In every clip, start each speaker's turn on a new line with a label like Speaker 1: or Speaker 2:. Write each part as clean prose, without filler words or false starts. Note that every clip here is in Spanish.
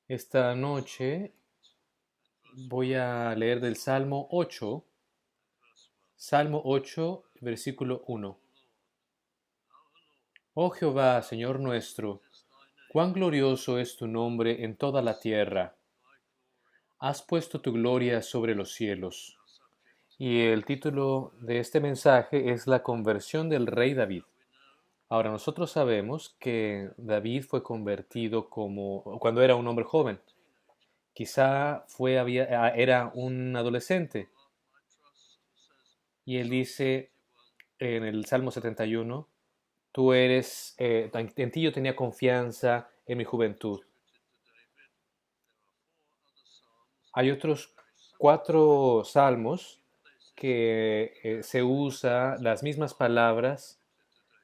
Speaker 1: Esta noche voy a leer del Salmo 8, versículo 1. Oh Jehová, Señor nuestro, cuán glorioso es tu nombre en toda la tierra. Has puesto tu gloria sobre los cielos. Y el título de este mensaje es la conversión del rey David. Ahora, nosotros sabemos que David fue convertido cuando era un hombre joven. Quizá era un adolescente. Y él dice en el Salmo 71, en ti yo tenía confianza en mi juventud. Hay otros cuatro salmos que se usa las mismas palabras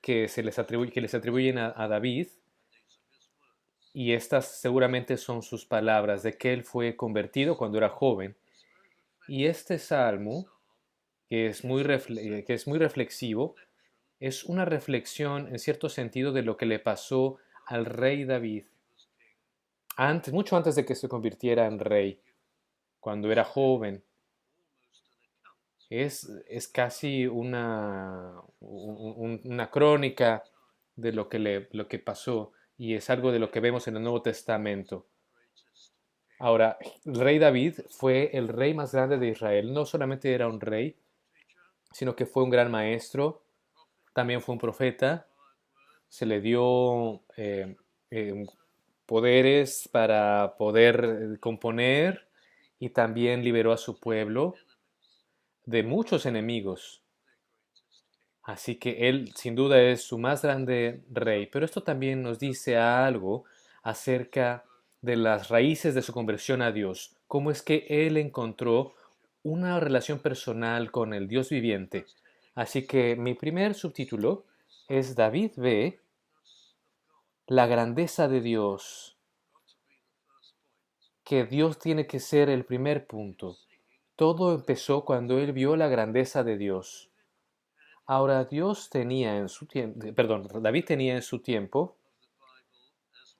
Speaker 1: que les atribuyen a David, y estas seguramente son sus palabras de que él fue convertido cuando era joven. Y este salmo, que es muy reflexivo, es una reflexión en cierto sentido de lo que le pasó al rey David mucho antes de que se convirtiera en rey, cuando era joven. Es casi una crónica de lo que pasó, y es algo de lo que vemos en el Nuevo Testamento. Ahora, el rey David fue el rey más grande de Israel. No solamente era un rey, sino que fue un gran maestro, también fue un profeta, se le dio eh, poderes para poder componer, y también liberó a su pueblo de muchos enemigos. Así que él sin duda es su más grande rey, pero esto también nos dice algo acerca de las raíces de su conversión a Dios, cómo es que él encontró una relación personal con el Dios viviente. Así que mi primer subtítulo es: David ve la grandeza de Dios, que Dios tiene que ser el primer punto. Todo empezó cuando él vio la grandeza de Dios. Ahora, David tenía en su tiempo,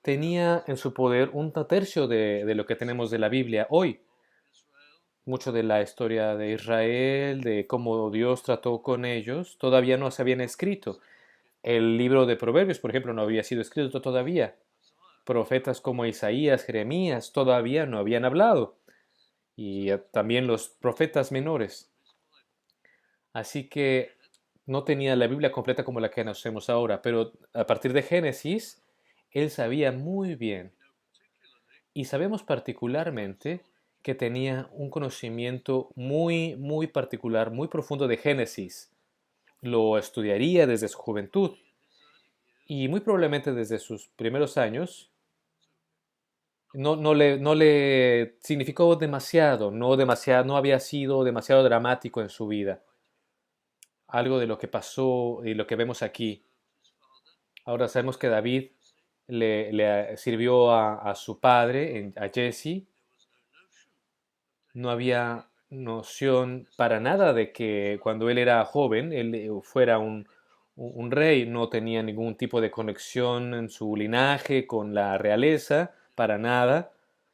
Speaker 1: tenía en su poder un tercio de lo que tenemos de la Biblia hoy. Mucho de la historia de Israel, de cómo Dios trató con ellos, todavía no se habían escrito. El libro de Proverbios, por ejemplo, no había sido escrito todavía. Profetas como Isaías, Jeremías, todavía no habían hablado. Y también los profetas menores. Así que no tenía la Biblia completa como la que conocemos ahora, pero a partir de Génesis, él sabía muy bien, y sabemos particularmente que tenía un conocimiento muy particular, muy profundo de Génesis. Lo estudiaría desde su juventud, y muy probablemente desde sus primeros años. No le significó demasiado, no había sido demasiado dramático en su vida. Algo de lo que pasó y lo que vemos aquí. Ahora sabemos que David le sirvió a su padre, a Jesse. No había noción para nada de que cuando él era joven, él fuera un rey. No tenía ningún tipo de conexión en su linaje con la realeza, para nada.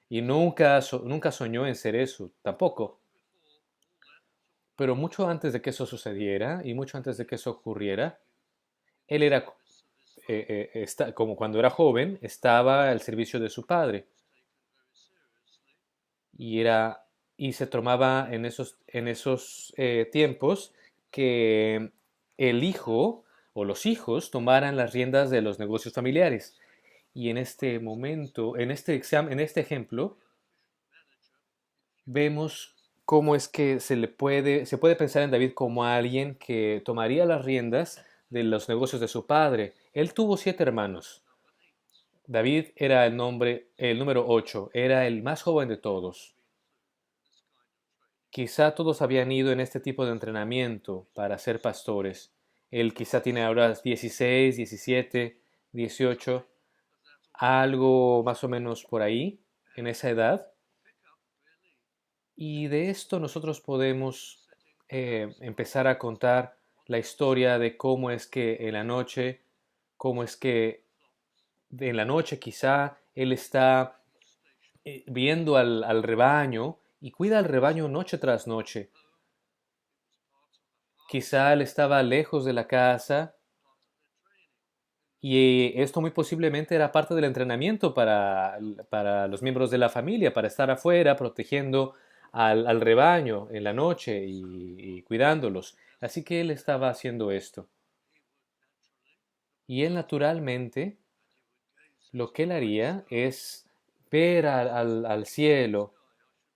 Speaker 1: Y nunca soñó en ser eso, tampoco. Pero mucho antes de que eso sucediera y mucho antes de que eso ocurriera, él era como cuando era joven, estaba al servicio de su padre, y y se tomaba en esos tiempos que el hijo o los hijos tomaran las riendas de los negocios familiares. Y en este momento, en este ejemplo, vemos cómo es que se puede pensar en David como alguien que tomaría las riendas de los negocios de su padre. Él tuvo 7 hermanos. David era el número 8, era el más joven de todos. Quizá todos habían ido en este tipo de entrenamiento para ser pastores. Él quizá tiene ahora 16, 17, 18, algo más o menos por ahí, en esa edad. Y de esto nosotros podemos empezar a contar la historia de cómo es que en la noche, cómo es que en la noche quizá él está viendo al rebaño y cuida al rebaño noche tras noche. Quizá él estaba lejos de la casa y esto muy posiblemente era parte del entrenamiento para los miembros de la familia, para estar afuera protegiendo al rebaño en la noche y cuidándolos. Así que él estaba haciendo esto. Y él naturalmente lo que él haría es ver al cielo,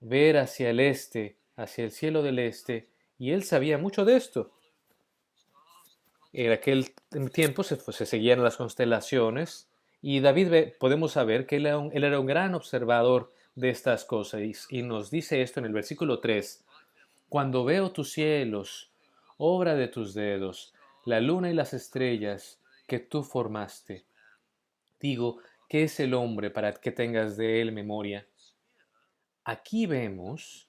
Speaker 1: ver hacia el este, hacia el cielo del este, y él sabía mucho de esto. En aquel tiempo se seguían las constelaciones y David podemos saber que él era un gran observador de estas cosas y nos dice esto en el versículo 3: cuando veo tus cielos, obra de tus dedos, la luna y las estrellas que tú formaste, digo, ¿qué es el hombre para que tengas de él memoria? Aquí vemos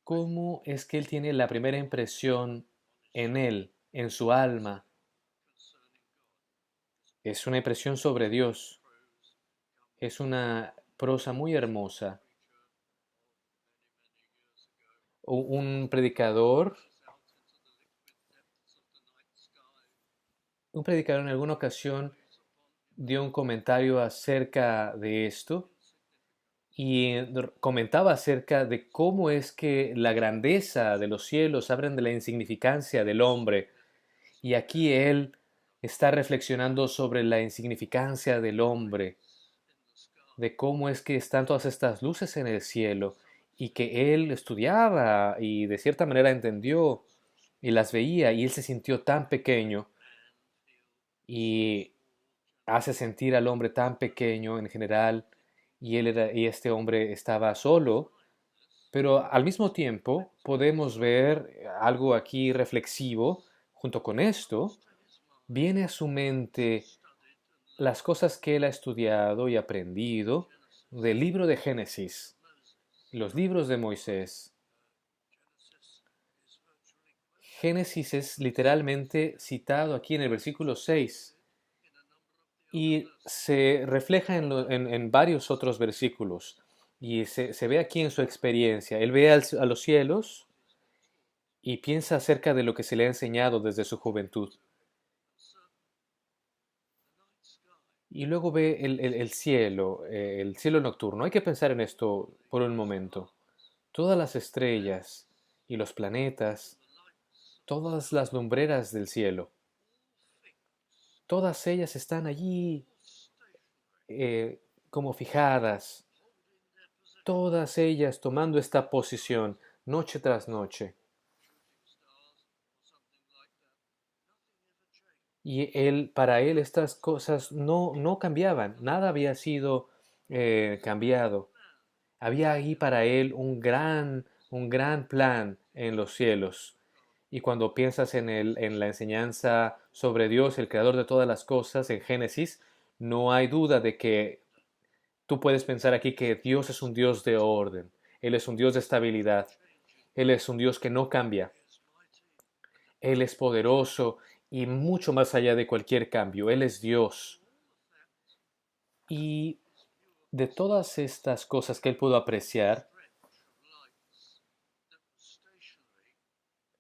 Speaker 1: cómo es que él tiene la primera impresión en él, en su alma. Es una impresión sobre Dios. Es una prosa muy hermosa. Un un predicador en alguna ocasión dio un comentario acerca de esto y comentaba acerca de cómo es que la grandeza de los cielos abren de la insignificancia del hombre. Y aquí él está reflexionando sobre la insignificancia del hombre, de cómo es que están todas estas luces en el cielo y que él estudiaba y de cierta manera entendió y las veía y él se sintió tan pequeño y hace sentir al hombre tan pequeño en general y este hombre estaba solo, pero al mismo tiempo podemos ver algo aquí reflexivo junto con esto. Viene a su mente las cosas que él ha estudiado y aprendido del libro de Génesis, los libros de Moisés. Génesis es literalmente citado aquí en el versículo 6 y se refleja en varios otros versículos y se ve aquí en su experiencia. Él ve a los cielos y piensa acerca de lo que se le ha enseñado desde su juventud. Y luego ve el cielo nocturno. Hay que pensar en esto por un momento. Todas las estrellas y los planetas, todas las lumbreras del cielo, todas ellas están allí como fijadas, todas ellas tomando esta posición noche tras noche. Y para él estas cosas no cambiaban, nada había sido cambiado. Había ahí para él un gran plan en los cielos. Y cuando piensas en la enseñanza sobre Dios, el creador de todas las cosas, en Génesis, no hay duda de que tú puedes pensar aquí que Dios es un Dios de orden, Él es un Dios de estabilidad, Él es un Dios que no cambia, Él es poderoso y mucho más allá de cualquier cambio, Él es Dios. Y de todas estas cosas que Él pudo apreciar,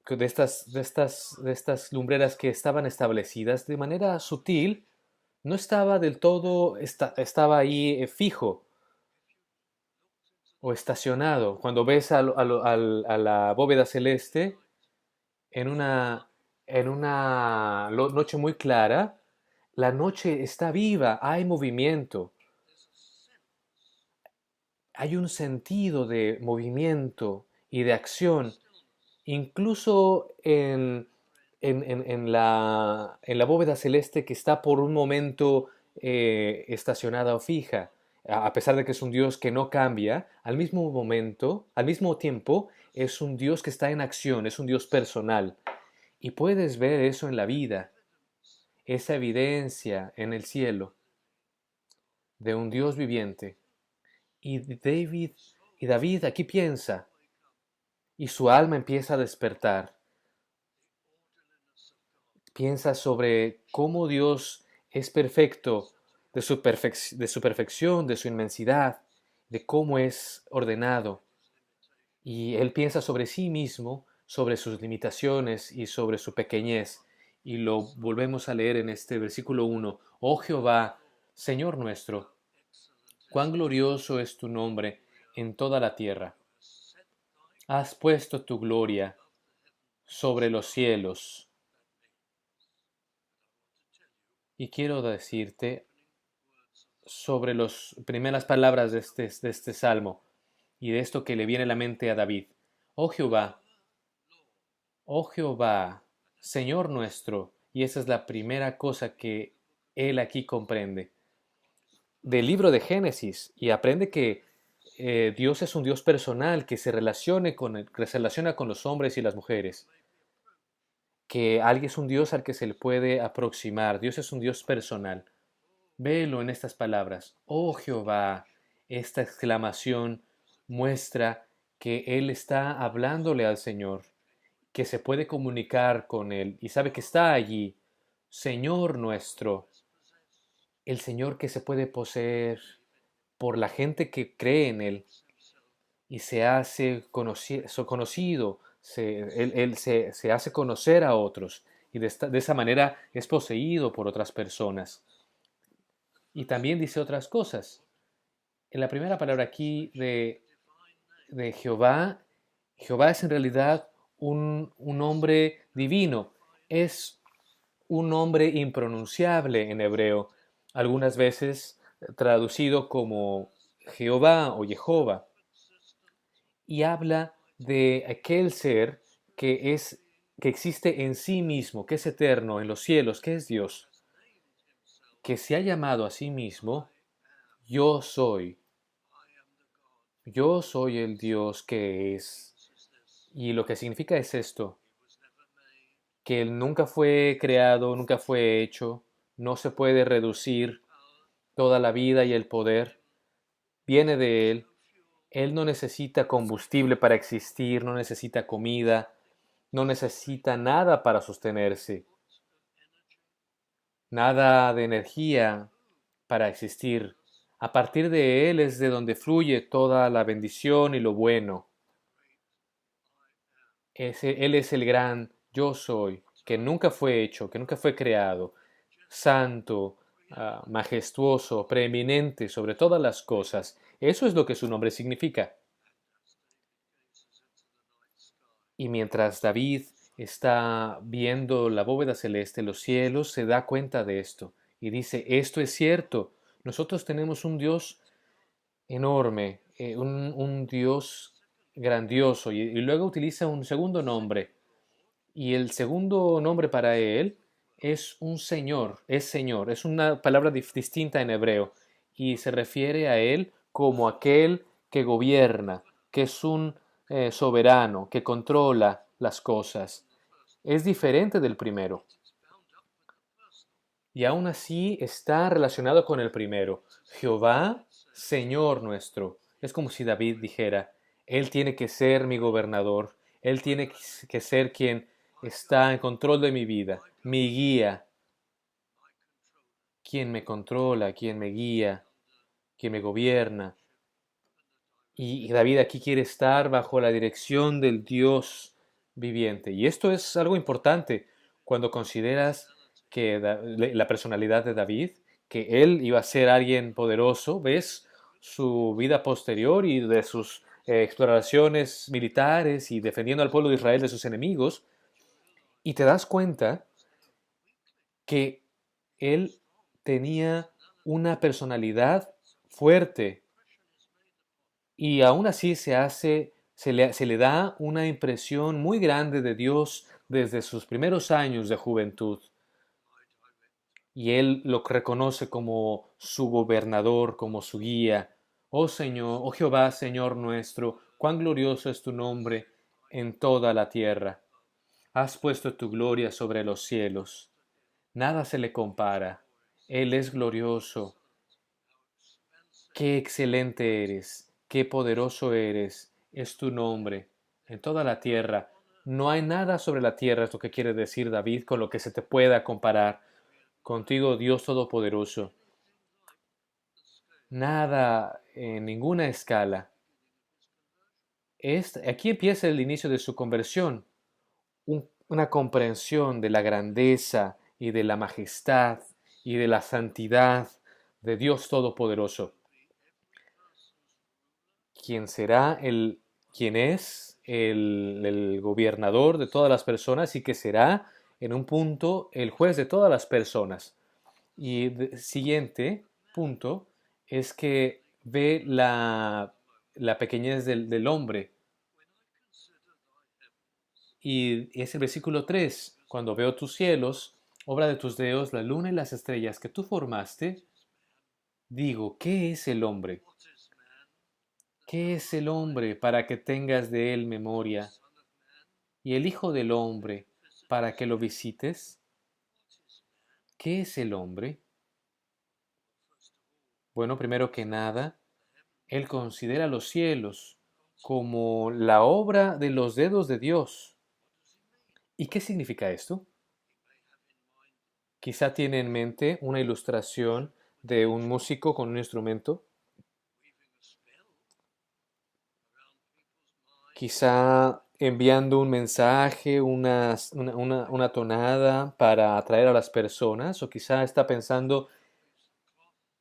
Speaker 1: de estas lumbreras que estaban establecidas de manera sutil, no estaba del todo, estaba ahí fijo o estacionado. Cuando ves a la bóveda celeste en una noche muy clara, la noche está viva, hay movimiento, hay un sentido de movimiento y de acción, incluso en la bóveda celeste que está por un momento estacionada o fija. A pesar de que es un Dios que no cambia, al mismo momento, al mismo tiempo, es un Dios que está en acción, es un Dios personal. Y puedes ver eso en la vida, esa evidencia en el cielo de un Dios viviente. Y y David aquí piensa, y su alma empieza a despertar. Piensa sobre cómo Dios es perfecto, de su perfección, de su inmensidad, de cómo es ordenado. Y él piensa sobre sí mismo, sobre sus limitaciones y sobre su pequeñez. Y lo volvemos a leer en este versículo 1. Oh Jehová, Señor nuestro, cuán glorioso es tu nombre en toda la tierra. Has puesto tu gloria sobre los cielos. Y quiero decirte sobre las primeras palabras de este salmo y de esto que le viene a la mente a David. Oh Jehová, Señor nuestro, y esa es la primera cosa que él aquí comprende del libro de Génesis y aprende que Dios es un Dios personal que que se relaciona con los hombres y las mujeres, que alguien es un Dios al que se le puede aproximar. Dios es un Dios personal. Véelo en estas palabras. Oh Jehová, esta exclamación muestra que Él está hablándole al Señor, que se puede comunicar con Él y sabe que está allí. Señor nuestro, el Señor que se puede poseer por la gente que cree en Él y se hace conocido, Él se hace conocer a otros y de esa manera es poseído por otras personas. Y también dice otras cosas. En la primera palabra aquí de Jehová, Jehová es en realidad un nombre divino, es un nombre impronunciable en hebreo, algunas veces traducido como Jehová o Jehová, y habla de aquel ser que existe en sí mismo, que es eterno en los cielos, que es Dios, que se ha llamado a sí mismo yo soy. Yo soy el Dios que es. Y lo que significa es esto, que Él nunca fue creado, nunca fue hecho, no se puede reducir toda la vida y el poder, viene de Él. Él no necesita combustible para existir, no necesita comida, no necesita nada para sostenerse, nada de energía para existir. A partir de Él es de donde fluye toda la bendición y lo bueno. Él es el gran yo soy, que nunca fue hecho, que nunca fue creado, santo, majestuoso, preeminente sobre todas las cosas. Eso es lo que su nombre significa. Y mientras David está viendo la bóveda celeste, los cielos, se da cuenta de esto y dice, esto es cierto, nosotros tenemos un Dios enorme, un Dios grandioso, y luego utiliza un segundo nombre, y el segundo nombre para él es un señor, es una palabra distinta en hebreo, y se refiere a él como aquel que gobierna, que es un soberano, que controla las cosas. Es diferente del primero, y aún así está relacionado con el primero. Jehová, Señor nuestro. Es como si David dijera, Él tiene que ser mi gobernador, Él tiene que ser quien está en control de mi vida, mi guía, quien me controla, quien me guía, quien me gobierna. Y David aquí quiere estar bajo la dirección del Dios viviente. Y esto es algo importante cuando consideras que la personalidad de David, que él iba a ser alguien poderoso, ves su vida posterior y de sus exploraciones militares y defendiendo al pueblo de Israel de sus enemigos, y te das cuenta que él tenía una personalidad fuerte, y aún así se le da una impresión muy grande de Dios desde sus primeros años de juventud. Y él lo reconoce como su gobernador, como su guía. Oh Señor, oh Jehová, Señor nuestro, cuán glorioso es tu nombre en toda la tierra. Has puesto tu gloria sobre los cielos. Nada se le compara. Él es glorioso. Qué excelente eres, qué poderoso eres, es tu nombre en toda la tierra. No hay nada sobre la tierra, es lo que quiere decir David, con lo que se te pueda comparar contigo, Dios Todopoderoso. Nada en ninguna escala. Aquí empieza el inicio de su conversión, una comprensión de la grandeza y de la majestad y de la santidad de Dios Todopoderoso, quien será quien es el gobernador de todas las personas y que será en un punto el juez de todas las personas. Y el siguiente punto es que ve la pequeñez del hombre. Y es el versículo 3: cuando veo tus cielos, obra de tus dedos, la luna y las estrellas que tú formaste, digo, ¿qué es el hombre? ¿Qué es el hombre para que tengas de él memoria? Y el Hijo del Hombre para que lo visites. ¿Qué es el hombre? Bueno, primero que nada, él considera los cielos como la obra de los dedos de Dios. ¿Y qué significa esto? Quizá tiene en mente una ilustración de un músico con un instrumento. Quizá enviando un mensaje, una tonada para atraer a las personas, o quizá está pensando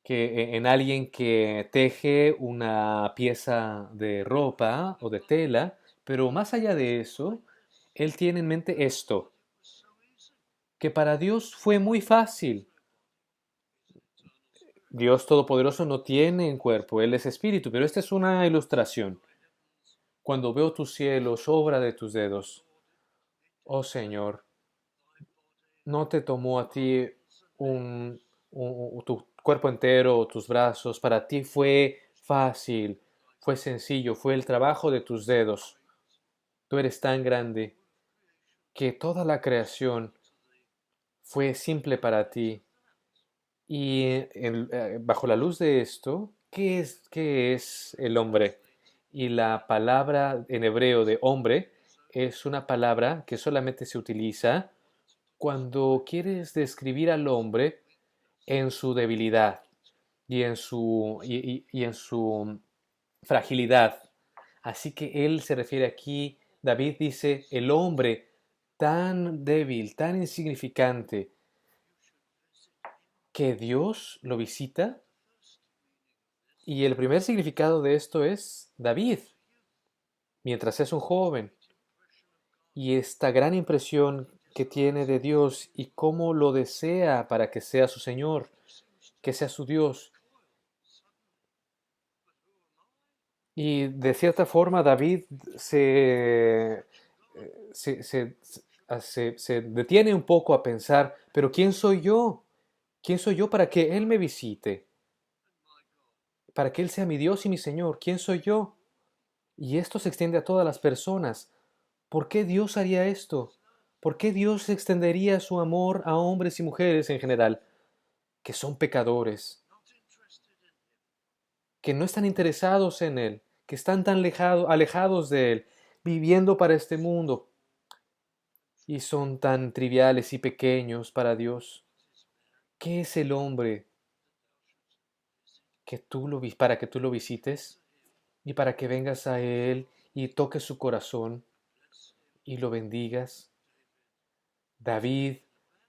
Speaker 1: en alguien que teje una pieza de ropa o de tela, pero más allá de eso, él tiene en mente esto, que para Dios fue muy fácil. Dios Todopoderoso no tiene cuerpo, Él es espíritu, pero esta es una ilustración. Cuando veo tus cielos, obra de tus dedos, oh Señor, no te tomó a ti tu cuerpo entero o tus brazos, para ti fue fácil, fue sencillo, fue el trabajo de tus dedos. Tú eres tan grande que toda la creación fue simple para ti. Y bajo la luz de esto, qué es el hombre? Y la palabra en hebreo de hombre es una palabra que solamente se utiliza cuando quieres describir al hombre en su debilidad y en su fragilidad. Así que él se refiere aquí, David dice, el hombre tan débil, tan insignificante, que Dios lo visita. Y el primer significado de esto es David, mientras es un joven, y esta gran impresión que tiene de Dios y cómo lo desea para que sea su Señor, que sea su Dios. Y de cierta forma David se, se, se detiene un poco a pensar, pero ¿quién soy yo? ¿Quién soy yo para que Él me visite? Para que Él sea mi Dios y mi Señor. ¿Quién soy yo? Y esto se extiende a todas las personas. ¿Por qué Dios haría esto? ¿Por qué Dios extendería su amor a hombres y mujeres en general, que son pecadores, que no están interesados en Él, que están tan alejados de Él, viviendo para este mundo, y son tan triviales y pequeños para Dios? ¿Qué es el hombre para que tú lo visites y para que vengas a Él y toques su corazón y lo bendigas? David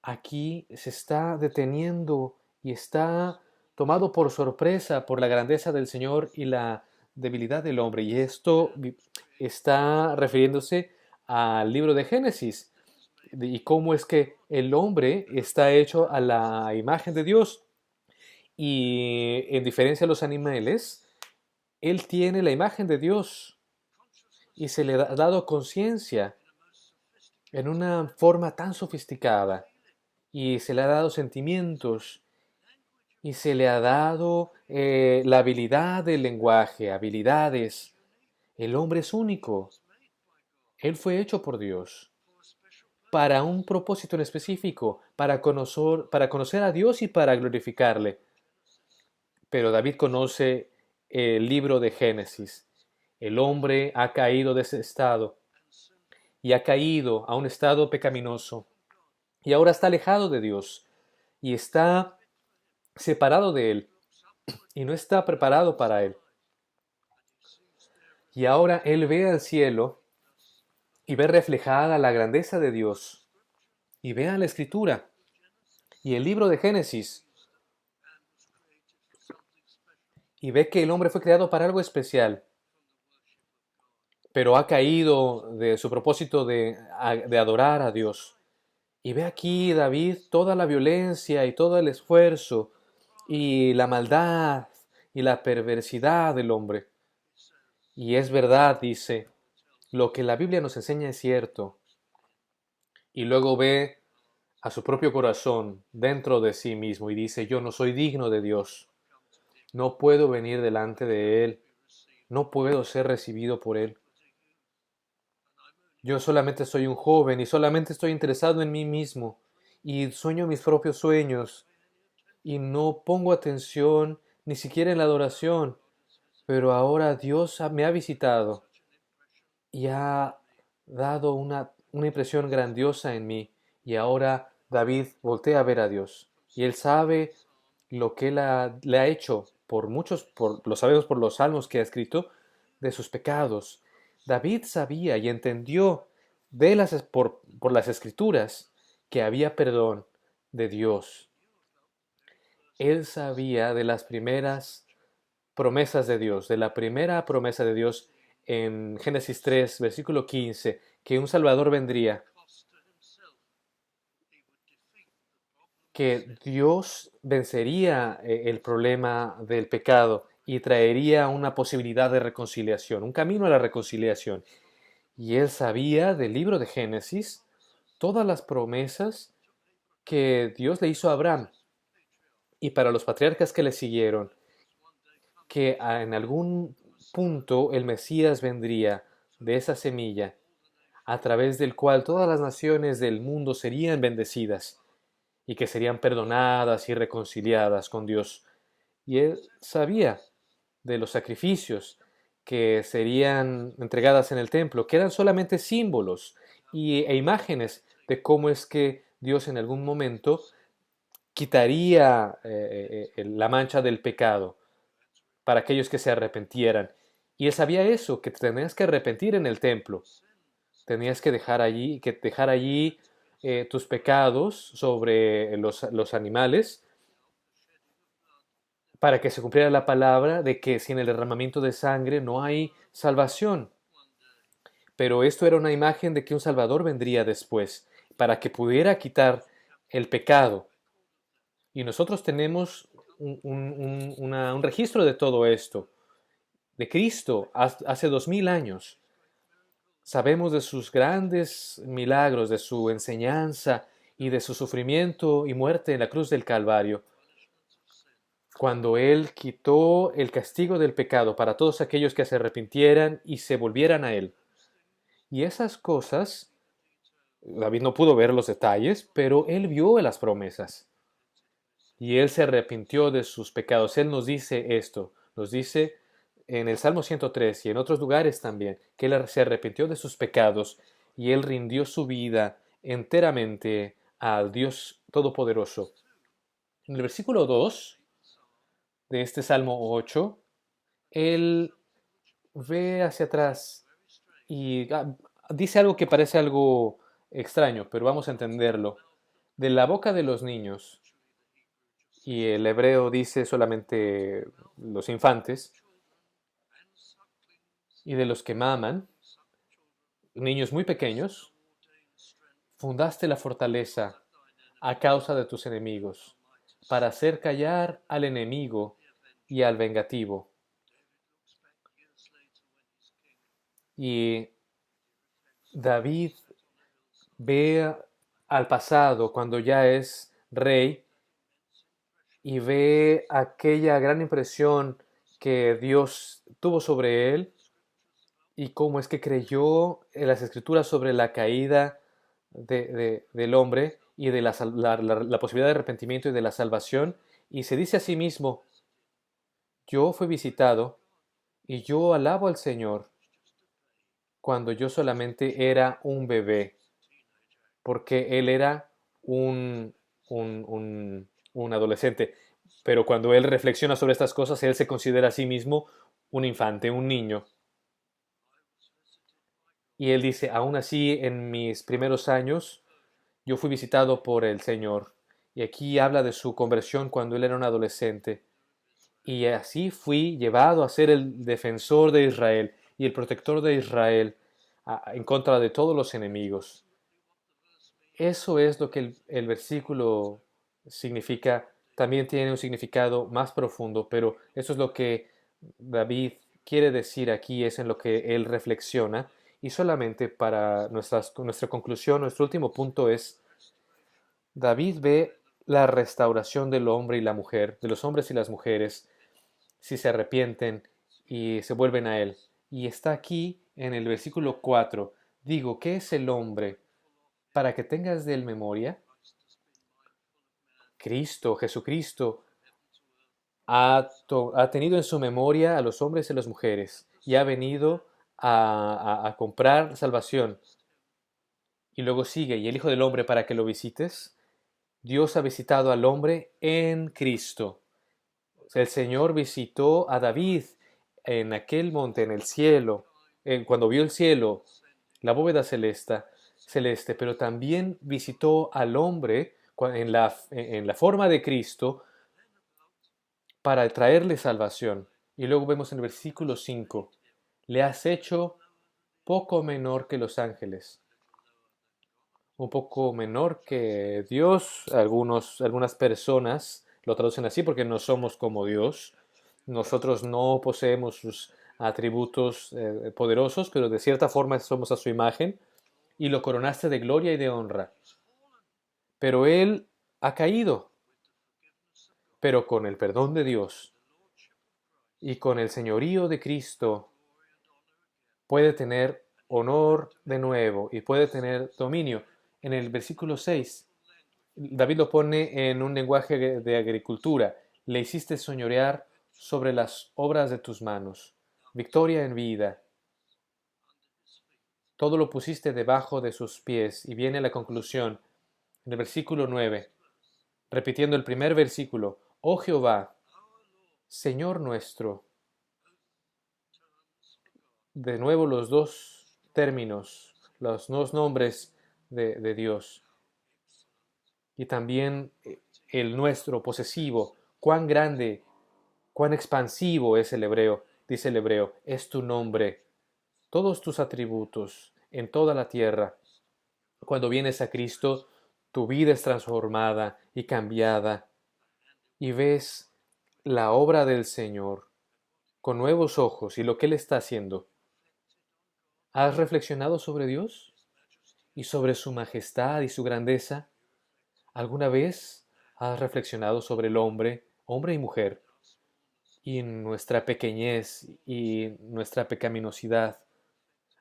Speaker 1: aquí se está deteniendo y está tomado por sorpresa por la grandeza del Señor y la debilidad del hombre. Y esto está refiriéndose al libro de Génesis y cómo es que el hombre está hecho a la imagen de Dios. Y en diferencia a los animales, él tiene la imagen de Dios y se le ha dado conciencia en una forma tan sofisticada y se le ha dado sentimientos y se le ha dado la habilidad del lenguaje, habilidades. El hombre es único. Él fue hecho por Dios para un propósito en específico, para conocer a Dios y para glorificarle. Pero David conoce el libro de Génesis. El hombre ha caído de ese estado y ha caído a un estado pecaminoso y ahora está alejado de Dios y está separado de Él y no está preparado para Él. Y ahora él ve al cielo y ve reflejada la grandeza de Dios y ve a la escritura y el libro de Génesis y ve que el hombre fue creado para algo especial, pero ha caído de su propósito de adorar a Dios. Y ve aquí, David, toda la violencia y todo el esfuerzo y la maldad y la perversidad del hombre. Y es verdad, dice, lo que la Biblia nos enseña es cierto. Y luego ve a su propio corazón dentro de sí mismo y dice, yo no soy digno de Dios, no puedo venir delante de Él, no puedo ser recibido por Él. Yo solamente soy un joven y solamente estoy interesado en mí mismo y sueño mis propios sueños y no pongo atención ni siquiera en la adoración. Pero ahora Dios me ha visitado y ha dado una impresión grandiosa en mí. Y ahora David voltea a ver a Dios. Y él sabe lo que le ha hecho por muchos, lo sabemos por los salmos que ha escrito, de sus pecados. David sabía y entendió por las escrituras que había perdón de Dios. Él sabía de las primeras promesas de Dios, de la primera promesa de Dios en Génesis 3, versículo 15, que un Salvador vendría, que Dios vencería el problema del pecado y traería una posibilidad de reconciliación, un camino a la reconciliación. Y él sabía del libro de Génesis todas las promesas que Dios le hizo a Abraham y para los patriarcas que le siguieron, que en algún punto el Mesías vendría de esa semilla, a través del cual todas las naciones del mundo serían bendecidas y que serían perdonadas y reconciliadas con Dios. Y él sabía de los sacrificios que serían entregadas en el templo, que eran solamente símbolos e imágenes de cómo es que Dios en algún momento quitaría la mancha del pecado para aquellos que se arrepentieran. Y él sabía eso, que te tenías que arrepentir en el templo. Tenías que dejar allí tus pecados sobre los animales para que se cumpliera la palabra de que sin el derramamiento de sangre no hay salvación. Pero esto era una imagen de que un Salvador vendría después, para que pudiera quitar el pecado. Y nosotros tenemos un registro de todo esto, de Cristo hace 2000 años. Sabemos de sus grandes milagros, de su enseñanza y de su sufrimiento y muerte en la cruz del Calvario, cuando Él quitó el castigo del pecado para todos aquellos que se arrepintieran y se volvieran a Él. Y esas cosas, David no pudo ver los detalles, pero él vio las promesas. Y él se arrepintió de sus pecados. Él nos dice esto, nos dice en el Salmo 103 y en otros lugares también, que él se arrepintió de sus pecados y él rindió su vida enteramente al Dios Todopoderoso. En el versículo 2 de este Salmo 8, él ve hacia atrás y dice algo que parece algo extraño, pero vamos a entenderlo. De la boca de los niños, y el hebreo dice solamente los infantes, y de los que maman, niños muy pequeños, fundaste la fortaleza a causa de tus enemigos, para hacer callar al enemigo y al vengativo. Y David ve al pasado cuando ya es rey y ve aquella gran impresión que Dios tuvo sobre él y cómo es que creyó en las escrituras sobre la caída del hombre y de la posibilidad de arrepentimiento y de la salvación, y se dice a sí mismo, yo fui visitado y yo alabo al Señor cuando yo solamente era un bebé, porque él era un adolescente. Pero cuando él reflexiona sobre estas cosas, él se considera a sí mismo un infante, un niño. Y él dice, aún así, en mis primeros años, yo fui visitado por el Señor. Y aquí habla de su conversión cuando él era un adolescente. Y así fui llevado a ser el defensor de Israel y el protector de Israel en contra de todos los enemigos. Eso es lo que el versículo significa. También tiene un significado más profundo, pero eso es lo que David quiere decir aquí, es en lo que él reflexiona. Y solamente para nuestra conclusión, nuestro último punto es, David ve la restauración del hombre y la mujer, de los hombres y las mujeres, si se arrepienten y se vuelven a él. Y está aquí en el versículo 4. Digo, ¿qué es el hombre? Para que tengas de él memoria, Cristo, Jesucristo, ha tenido en su memoria a los hombres y las mujeres y ha venido a comprar salvación. Y luego sigue, y el Hijo del Hombre para que lo visites. Dios ha visitado al hombre en Cristo. El Señor visitó a David en aquel monte, en el cielo, cuando vio el cielo, la bóveda celeste, pero también visitó al hombre en la forma de Cristo para traerle salvación. Y luego vemos en el versículo 5, le has hecho poco menor que los ángeles, un poco menor que Dios. Algunas personas lo traducen así porque no somos como Dios. Nosotros no poseemos sus atributos poderosos, pero de cierta forma somos a su imagen y lo coronaste de gloria y de honra. Pero él ha caído, pero con el perdón de Dios y con el señorío de Cristo puede tener honor de nuevo y puede tener dominio. En el versículo 6, David lo pone en un lenguaje de agricultura. Le hiciste señorear sobre las obras de tus manos. Victoria en vida. Todo lo pusiste debajo de sus pies. Y viene la conclusión en el versículo 9, repitiendo el primer versículo. Oh Jehová, Señor nuestro. De nuevo los dos términos, los dos nombres de Dios. Y también el nuestro posesivo. Cuán grande, cuán expansivo es el hebreo, dice el hebreo, es tu nombre, todos tus atributos en toda la tierra. Cuando vienes a Cristo, tu vida es transformada y cambiada y ves la obra del Señor con nuevos ojos y lo que Él está haciendo. ¿Has reflexionado sobre Dios y sobre su majestad y su grandeza? ¿Alguna vez has reflexionado sobre el hombre, hombre y mujer, y nuestra pequeñez y nuestra pecaminosidad?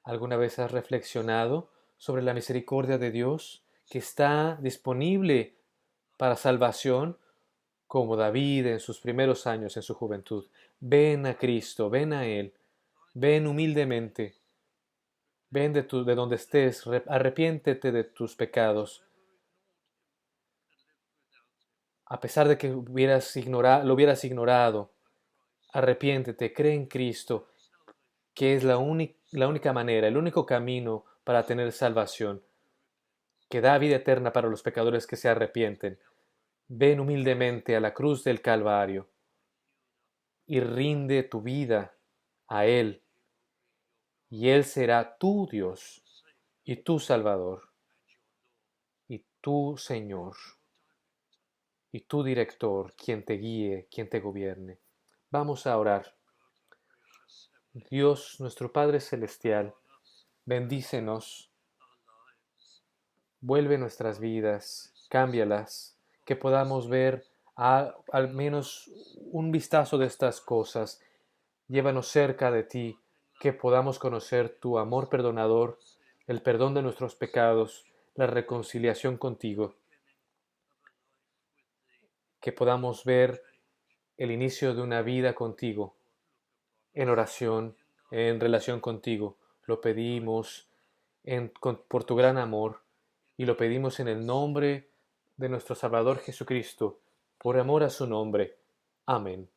Speaker 1: ¿Alguna vez has reflexionado sobre la misericordia de Dios que está disponible para salvación, como David en sus primeros años en su juventud? Ven a Cristo, ven a Él, ven humildemente, ven de donde estés, arrepiéntete de tus pecados. A pesar de que lo hubieras ignorado, arrepiéntete, cree en Cristo, que es la única manera, el único camino para tener salvación, que da vida eterna para los pecadores que se arrepienten. Ven humildemente a la cruz del Calvario y rinde tu vida a Él, y Él será tu Dios y tu Salvador y tu Señor y tu director, quien te guíe, quien te gobierne. Vamos a orar. Dios, nuestro Padre Celestial, bendícenos, vuelve nuestras vidas, cámbialas, que podamos ver al menos un vistazo de estas cosas. Llévanos cerca de ti, que podamos conocer tu amor perdonador, el perdón de nuestros pecados, la reconciliación contigo, que podamos ver el inicio de una vida contigo, en oración, en relación contigo. Lo pedimos por tu gran amor y lo pedimos en el nombre de nuestro Salvador Jesucristo, por amor a su nombre. Amén.